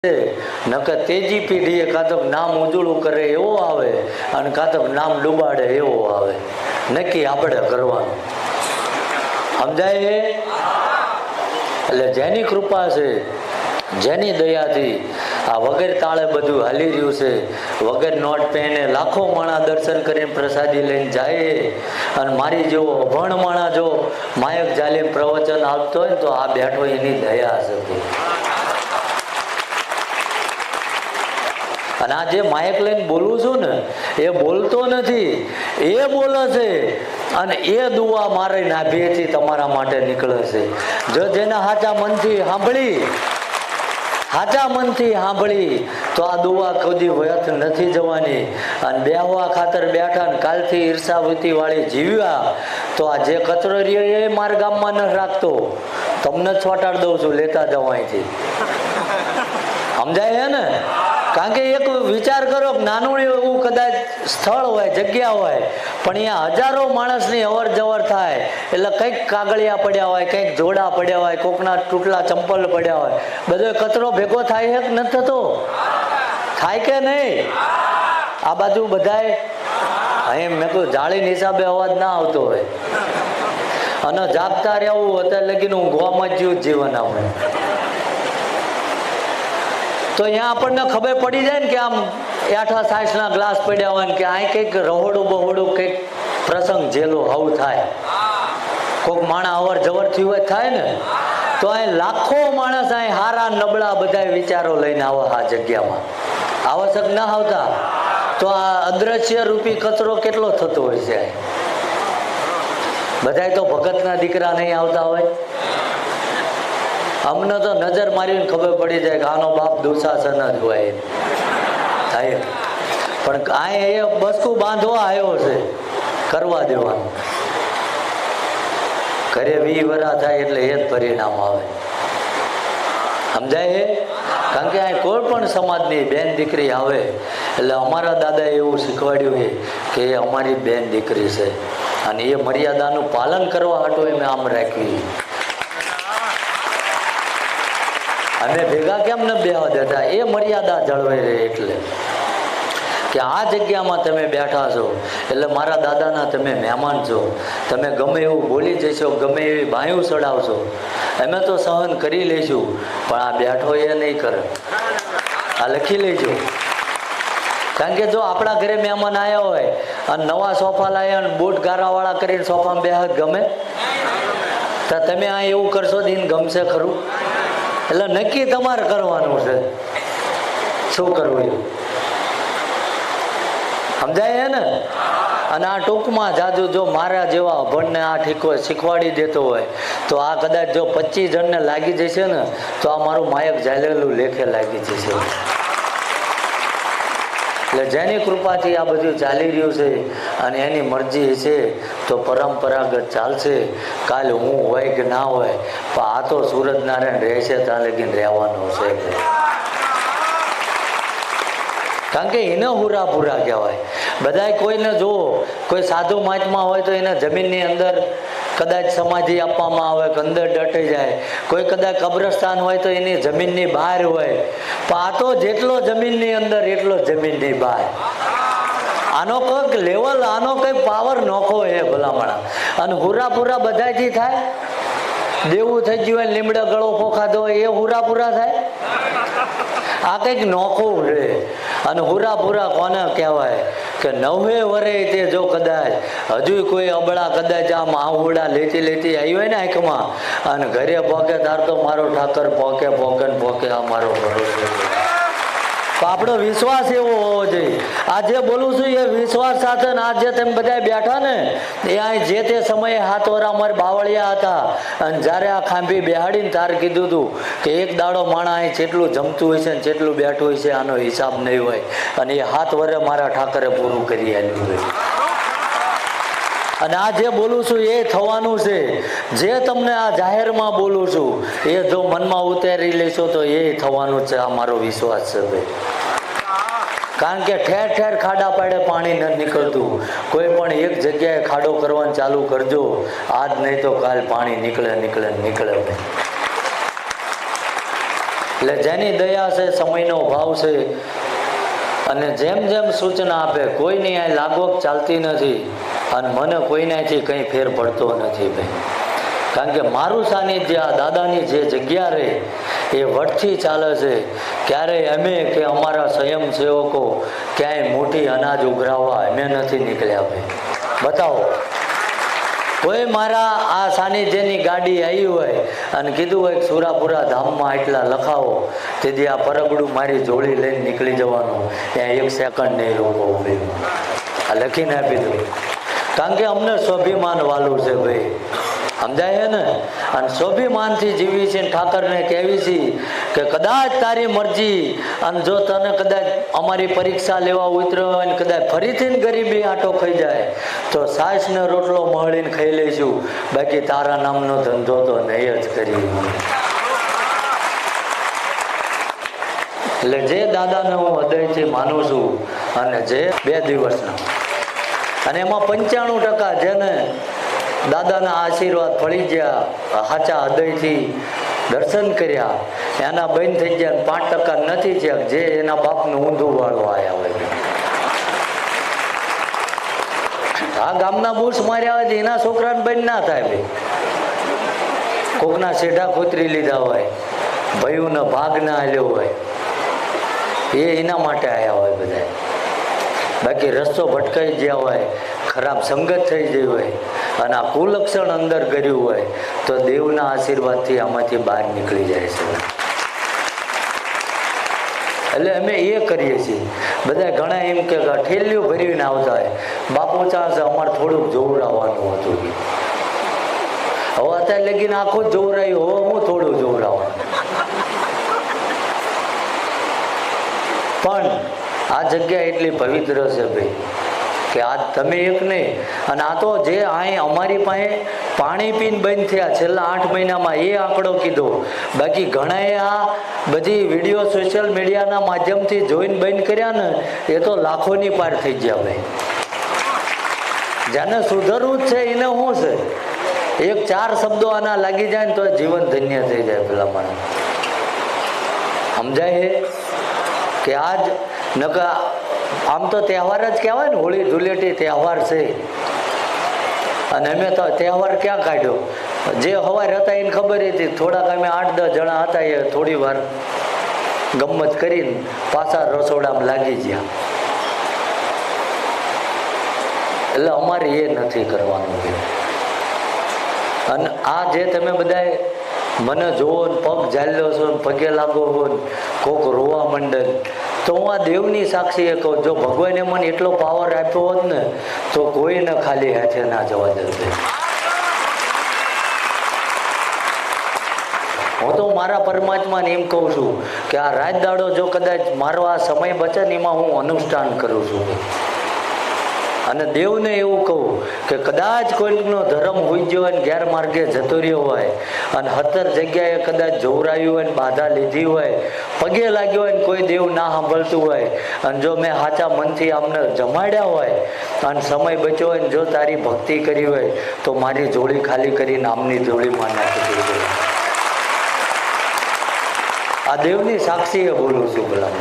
નકર તેજી પેઢીએ કાં તો નામ ઉજળું કરે એવો આવે અને કાં તો નામ ડૂબાડે એવો આવે. નક્કી આપણે કરવાનું. સમજાય? એટલે જેની કૃપા છે, જેની દયાથી આ વગર તાળે બધું હાલી રહ્યું છે, વગર નોટ પેને લાખો માણા દર્શન કરીને પ્રસાદી લઈને જાય, અને મારી જેવો અભણ માણા જો માયક જાલીને પ્રવચન આપતો હોય ને તો આ બેઠો એની દયા છે. અને આ જે માયક લઈને બોલું છું ને એ બોલતો નથી, એ બોલે છે, અને એ દુઆ મારી નાભીએથી તમારા માટે નીકળે છે. જો જેના સાચા મનથી સાંભળી તો આ દુઆ કદી વ્યર્થ નથી જવાની. અને બેહવા ખાતર બેઠા ને કાલથી ઈર્ષાવૃત્તિ વાળી જીવ્યા તો આ જે કચરો રહ્યો એ મારા ગામમાં ન રાખતો, તમને જ છોટાડી દઉં છું, લેતા જાઓ અહીંથી. સમજાય ને? કારણ કે એક વિચાર કરો, નાનું એવું કદાચ સ્થળ હોય, જગ્યા હોય, પણ અહીંયા હજારો માણસની અવર જવર થાય એટલે કંઈક કાગળિયા પડ્યા હોય, કંઈક જોડા પડ્યા હોય, કોકના તૂટલા ચંપલ પડ્યા હોય, બધો કચરો ભેગો થાય છે કે નથી થતો? થાય કે નહીં? આ બાજુ બધાય અહીં મેં કહ્યું જાળીના હિસાબે અવાજ ના આવતો હોય અને જાગતા રહેવું અત્યારે લગીને ઊંઘવામાં જ જીવન આપણે. તો અહીંયા આપણને ખબર પડી જાય ને કે આમ 8-6 ગ્લાસ પડ્યા હોય ને કે અહીં કંઈક રહોડું બહોડું કંઈક પ્રસંગ જેલો આવું થાય, કોઈક માણસ અવર જવર થયું હોય થાય ને, તો અહીં લાખો માણસ અહીં હારા નબળા બધા વિચારો લઈને આવે આ જગ્યામાં. આવશ્યક ના આવતા તો આ અદ્રશ્ય રૂપી કચરો કેટલો થતો હોય છે. બધાય તો ભગતના દીકરા નહીં આવતા હોય. અમને તો નજર મારીને ખબર પડી જાય કે આનો બાપ દુશાસન જ હોય. પણ આ એ બસકું બાંધવા આવ્યો છે, કરવા દેવાનું. ઘરે 20 વરા થાય એટલે એ જ પરિણામ આવે. સમજાય? કારણ કે આ કોઈ પણ સમાજની બેન દીકરી આવે એટલે અમારા દાદાએ એવું શીખવાડ્યું છે કે એ અમારી બેન દીકરી છે અને એ મર્યાદાનું પાલન કરવા હાટું એમ આમ રાખ્યું. અમે ભેગા કેમ ન બેહવા દેતા? એ મર્યાદા જળવાઈ રહે એટલે કે આ જગ્યામાં તમે બેઠા છો એટલે મારા દાદાના તમે મહેમાન છો. તમે ગમે એવું બોલી જશો, ગમે એવી બાયું ચડાવશો, અમે તો સહન કરી લઈશું, પણ આ બેઠો એ નહીં કરે. આ લખી લેજો. કારણ કે જો આપણા ઘરે મહેમાન આવ્યા હોય અને નવા સોફા લાવ્યા અને બૂટ ગારાવાળા કરીને સોફામાં બેહત ગમે તો તમે આ એવું કરશો તો એને ગમશે ખરું? એટલે નક્કી તમારે કરવાનું છે શું કરવું એ. સમજાય ને? અને આ ટૂંકમાં જાજુ જો મારા જેવા અભણને આ શીખવાડી દેતો હોય તો આ કદાચ જો 25 જણને લાગી જશે ને તો આ મારું માયક ઝાલેલું લેખે લાગી જશે. એટલે જેની કૃપાથી આ બધું ચાલી રહ્યું છે અને એની મરજી છે તો પરંપરાગત ચાલશે. કાલ હું હોય કે ના હોય પણ આ તો સૂરજનારાયણ રહેશે ત્યાં લગીને રહેવાનું છે. કારણ કે એને હુરાપુરા કહેવાય. બધાય કોઈને જુઓ, કોઈ સાધુ મહાત્મા હોય તો એને જમીનની અંદર કદાચ સમાધિ આપવામાં આવે કે અંદર દટાઈ જાય, કોઈ કદાચ કબ્રસ્તાન હોય તો એની જમીનની બહાર હોય, પણ આ તો જેટલો જમીનની અંદર એટલો જમીનની બહાર. આનો કંઈક લેવલ, આનો કંઈક પાવર નોખો હે ભલામણા. અને હુરાપુરા બધાથી થાય? દેવું થઈ ગયું હોય, લીમડે ગળો પોખાતો હોય એ હુરાપુરા થાય? આ કંઈક નોખું છે. અને હુરાપુરા કોને કહેવાય કે 90 વરે તે જો કદાચ હજુ કોઈ અબળા કદાચ આમ આહુડા લેતી આવી હોય ને આંખમાં અને ઘરે પોકે તાર તો મારો ઠાકર પોકે આ મારો ભરોસો. આપણો વિશ્વાસ એવો હોવો જોઈએ. આ જે બોલું છું એ વિશ્વાસ સાથે. આ જે તમે બધા બેઠા ને એ અહીં જે તે સમયે 7 વરા અમારે બાવળિયા હતા અને જ્યારે આ ખાંભી બેહાડીને તાર કીધું હતું કે એક દાડો માણા અહીં જેટલું જમતું હોય છે ને જેટલું બેઠું હોય છે આનો હિસાબ નહીં હોય, અને એ 7 વરે મારા ઠાકરે પૂરું કરી આપ્યું હોય. અને આ જે બોલું છું એ થવાનું છે. જે તમને આ જાહેરમાં બોલું છું એ જો મનમાં ઉતારી લેશો તો એ થવાનું છે. આ મારો વિશ્વાસ છે ભાઈ. કારણ કે ઠેર ઠેર ખાડા પાડે પાણી ન નીકળતું. કોઈ પણ એક જગ્યાએ ખાડો કરવાનું ચાલુ કરજો, આજ નહીં તો કાલ પાણી નીકળે. એટલે જેની દયા છે, સમયનો ભાવ છે, અને જેમ જેમ સૂચના આપે, કોઈની આ લાગવક ચાલતી નથી અને મને કોઈનાથી કંઈ ફેર પડતો નથી ભાઈ. કારણ કે મારું સાનિધ્ય આ દાદાની જે જગ્યા રહે એ વટથી ચાલે છે. ક્યારેય અમે કે અમારા સ્વયંસેવકો ક્યાંય મોટી અનાજ ઉઘરાવવા અમે નથી નીકળ્યા ભાઈ. બતાવો કોઈ મારા આ સાનિધ્યની ગાડી આવી હોય અને કીધું હોય સુરાપુરા ધામમાં એટલા લખાવો, તેથી આ પરગડું મારી જોડી લઈને નીકળી જવાનું, ત્યાં 1 સેકન્ડ નહીં રોકો ભાઈ. આ લખીને આપી દઉં. કારણ કે અમને સ્વાભિમાન વાલું છે ભાઈ, સમજાય ને. અને સ્વાભિમાનથી જીવી છે. ઠાકરને કહેવી છે કે કદાચ તારી મરજી, અને જો તને કદાચ અમારી પરીક્ષા લેવા ઉતર્યો હોય ને કદાચ ફરીથી ગરીબી આંટો ખાઈ જાય તો સાસ ને રોટલો મળીને ખાઈ લઈશું, બાકી તારા નામનો ધંધો તો નહીં જ કરી. એટલે જે દાદાને હું હૃદયથી માનું છું, અને જે 2 દિવસના, અને એમાં 95% જેને દાદાના આશીર્વાદ ફળી ગયા, સાચા હૃદયથી દર્શન કર્યા, એના બંધ થઈ ગયા. 5% નથી થયા જે એના બાપનું ઊંધું વાળવા આવ્યા હોય. આ ગામના બુશ માર્યા હોય એના છોકરાને બંધ ના થાય ભાઈ. કોકના શેઢા ખોતરી લીધા હોય, ભયુંને ભાગ ના આલ્યો હોય, એના માટે આવ્યા હોય બધા. બાકી રસ્તો ભટકાઈ ગયા હોય, ખરાબ સંગત થઈ ગઈ હોય, અને આ કુલક્ષણ અંદર કર્યું હોય તો દેવના આશીર્વાદથી આમાંથી બહાર નીકળી જાય છે. એટલે અમે એ કરીએ છીએ. બધા ઘણા એમ કે ઠેલીઓ ભરીને આવતા હોય, બાપુ ચાલશે અમારે થોડુંક જોવરાવાનું હતું. હવે અત્યારે લગીને આખું જ જોવરાયું, હવે હું થોડું જોવરાવાનું. પણ આ જગ્યા એટલી પવિત્ર છે ભાઈ કે આજ તમે એક નહીં, અને આ તો જે અહીં અમારી પાસે પાણી પીને બંધ થયા છેલ્લા 8 મહિનામાં એ આંકડો કીધો. બાકી ઘણાએ આ બધી વિડીયો સોશિયલ મીડિયાના માધ્યમથી જોઈને બંધ કર્યા ને, એ તો લાખોની પાર થઈ ગયા ભાઈ. જેને સુધરવું જ છે એને શું છે, 1-4 શબ્દો આના લાગી જાય ને તો જીવન ધન્ય થઈ જાય પેલા મને. સમજાય કે આજ નકા આમ તો તહેવાર જ કહેવાય ને, હોળી ધૂળેટી તહેવાર છે. અને અમે તો તહેવાર ક્યાં કાઢ્યો, જે સવાર હતા એને ખબર હતી, થોડાક અમે 8-10 જણા હતા એ થોડી વાર ગમત કરીને પાછા રસોડામાં લાગી ગયા. એટલે અમારે એ નથી કરવાનું. અને આ જે તમે બધા મને જોવો ને પગ ઝાલ્યો છો, પગે લાગો હો, કોક રોવા મંડળ, તો હું આ દેવની સાક્ષીએ કહું, જો ભગવાને મને એટલો પાવર આપ્યો હોત ને તો કોઈને ખાલી હાથે ના જવા દે. હું તો મારા પરમાત્માને એમ કહું છું કે આ રાત દાડો જો કદાચ મારો આ સમય બચે ને એમાં હું અનુષ્ઠાન કરું છું. અને દેવને એવું કહું કે કદાચ કોઈનો ધર્મ હોઈ ગયો હોય ને ગેરમાર્ગે જતો રહ્યો હોય, અને 17 જગ્યાએ કદાચ જોવરાયું હોય ને બાધા લીધી હોય, પગે લાગ્યો હોય ને કોઈ દેવ ના સાંભળતું હોય, અને જો મેં સાચા મનથી આમને જમાડ્યા હોય અને સમય બચ્યો હોય ને જો તારી ભક્તિ કરી હોય તો મારી જોડી ખાલી કરીને આમની જોડીમાં નાખી દીધી. આ દેવની સાક્ષીએ બોલું છું ભલા.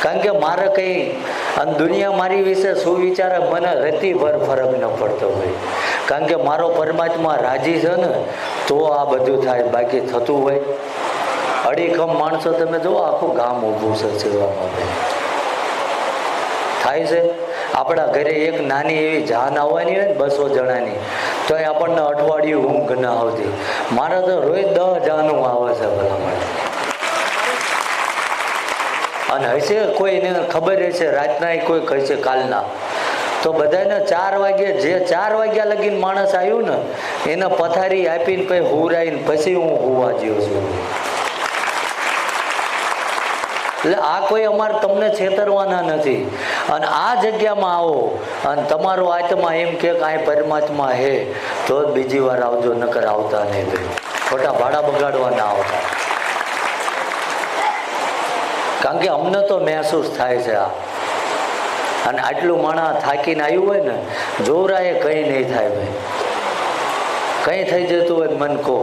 કારણ કે મારે કંઈ અને દુનિયા મારી વિશે શું વિચારે મને રતીભર ફરક ન પડતો હોય. કારણ કે મારો પરમાત્મા રાજી છે ને તો આ બધું થાય, બાકી થતું હોય. અડીખમ માણસો તમે જુઓ, આખું ગામ ઊભું છે સેવામાં થાય છે. આપણા ઘરે એક નાની એવી જાન આવવાની હોય ને 200 જણાની, તો એ આપણને અઠવાડિયું ઊંઘ ના આવતી. મારે તો રોજ 10 જાનું આવે છે ભલા. અને હશે કોઈને ખબર હશે રાતના કોઈ કહેશે કાલના, તો બધાને 4 વાગ્યે જે 4 વાગ્યા લગીને માણસ આવ્યું ને એને પથારી આપીને પછી હુરાઈને પછી હું હોવા જ્યો છું. એટલે આ કોઈ અમારે તમને છેતરવાના નથી. અને આ જગ્યામાં આવો અને તમારો આત્મા એમ કે આ પરમાત્મા હે તો જ બીજી વાર આવજો, નકર આવતા નહીં ભાઈ. ખોટા ભાડા બગાડવા ના આવતા. કારણ કે અમને તો મહેસૂસ થાય છે આ. અને આટલું માણસ થાકીને આવ્યું હોય ને, જોરાએ કંઈ નહીં થાય ભાઈ. કંઈ થઈ જતું હોય મન કહો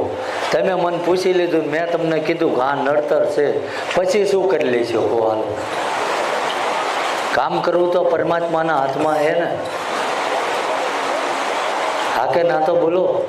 તમે મને પૂછી લીધું, મેં તમને કીધું કે હા નડતર છે, પછી શું કરી લેશો? કહો હાલો. કામ કરવું તો પરમાત્માના હાથમાં છે ને. હા કે ના તો બોલો.